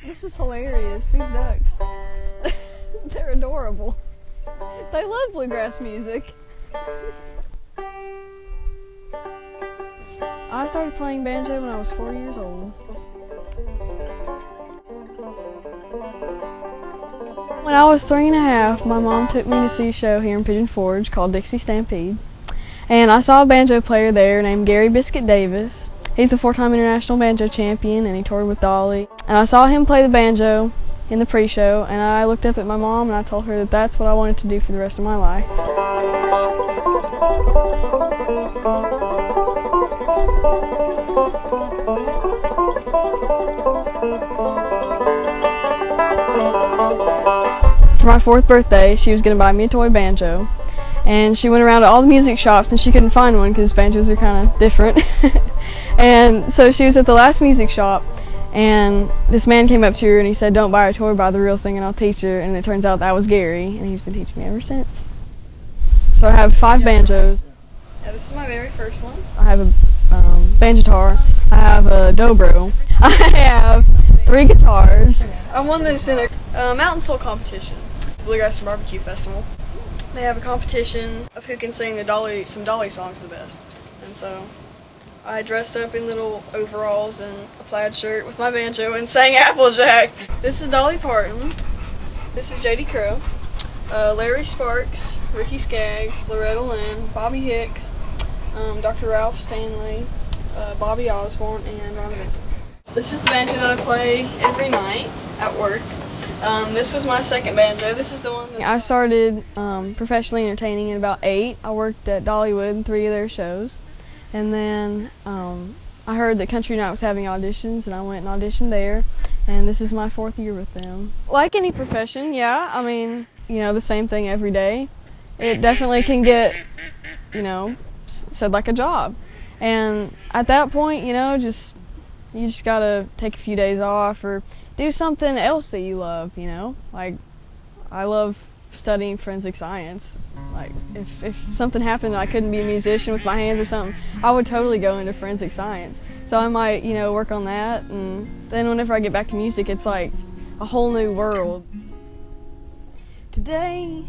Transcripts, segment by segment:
This is hilarious, these ducks. They're adorable. They love bluegrass music. I started playing banjo when I was 4 years old. When I was 3 and a half, my mom took me to see a show here in Pigeon Forge called Dixie Stampede. And I saw a banjo player there named Gary Biscuit Davis. He's a 4-time international banjo champion, and he toured with Dolly. And I saw him play the banjo in the pre-show, and I looked up at my mom and I told her that that's what I wanted to do for the rest of my life. For my 4th birthday, she was going to buy me a toy banjo. And she went around to all the music shops and she couldn't find one because banjos are kind of different. And so she was at the last music shop, and this man came up to her and he said, "Don't buy her a toy, buy the real thing and I'll teach her." And it turns out that was Gary, and he's been teaching me ever since. So I have 5 banjos. Yeah, this is my very first one. I have a banjotar. I have a dobro. I have 3 guitars. I won this in a Mountain Soul competition, Bluegrass and Barbecue Festival. They have a competition of who can sing some Dolly songs the best. And so I dressed up in little overalls and a plaid shirt with my banjo and sang Applejack. This is Dolly Parton. This is J.D. Crowe. Larry Sparks, Ricky Skaggs, Loretta Lynn, Bobby Hicks, Dr. Ralph Stanley, Bobby Osborne, and Ron Vincent. This is the banjo that I play every night at work. This was my 2nd banjo. This is the one that I started professionally entertaining at about 8. I worked at Dollywood in 3 of their shows. And then I heard that Country Night was having auditions, and I went and auditioned there. And this is my 4th year with them. Like any profession, yeah, I mean, the same thing every day. It definitely can get, said like a job. And at that point, you just gotta take a few days off or do something else that you love, Like, I love studying forensic science. Like, if something happened and I couldn't be a musician with my hands or something, I would totally go into forensic science. So I might, work on that, and then whenever I get back to music, it's like a whole new world. Today,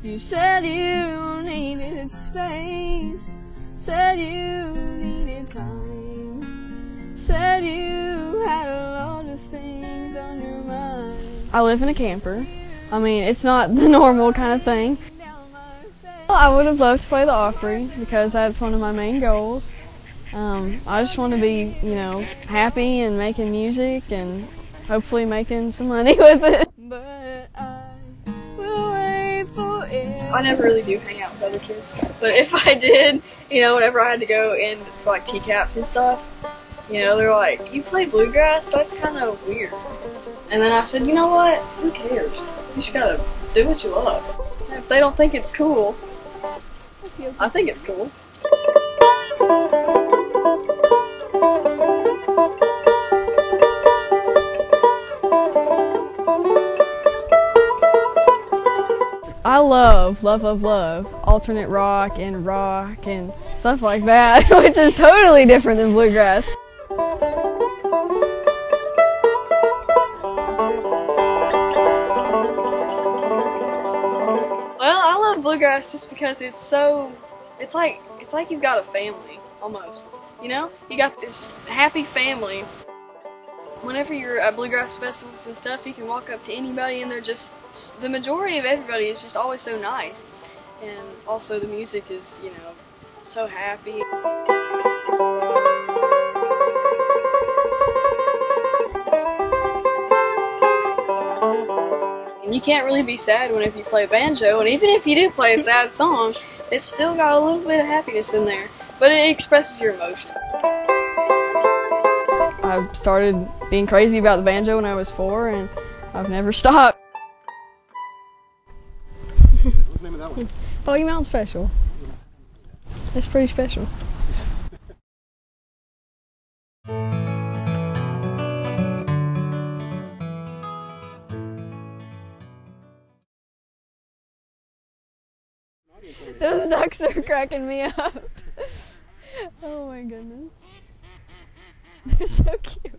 you said you needed space, said you needed time, said you had a lot of things on your mind. I live in a camper. I mean, it's not the normal kind of thing. Well, I would have loved to play the Opry because that's one of my main goals. I just want to be, happy and making music and hopefully making some money with it. But I will wait for it. I never really do hang out with other kids, but if I did, whenever I had to go in for like TCAPs and stuff, they're like, "You play bluegrass? That's kind of weird." And then I said, "You know what? Who cares? You just gotta do what you love." And if they don't think it's cool, I think it's cool. I love alternate rock and stuff like that, which is totally different than bluegrass. Bluegrass just because it's like you've got a family almost, you got this happy family. Whenever you're at bluegrass festivals and stuff, you can walk up to anybody and they're just, the majority of everybody is just always so nice, and also the music is so happy. You can't really be sad whenever you play banjo, and even if you do play a sad song, it's still got a little bit of happiness in there, but it expresses your emotion. I started being crazy about the banjo when I was 4, and I've never stopped. What's the name of that one? Foggy Mountain Special. It's pretty special. Those ducks are cracking me up. Oh my goodness. They're so cute.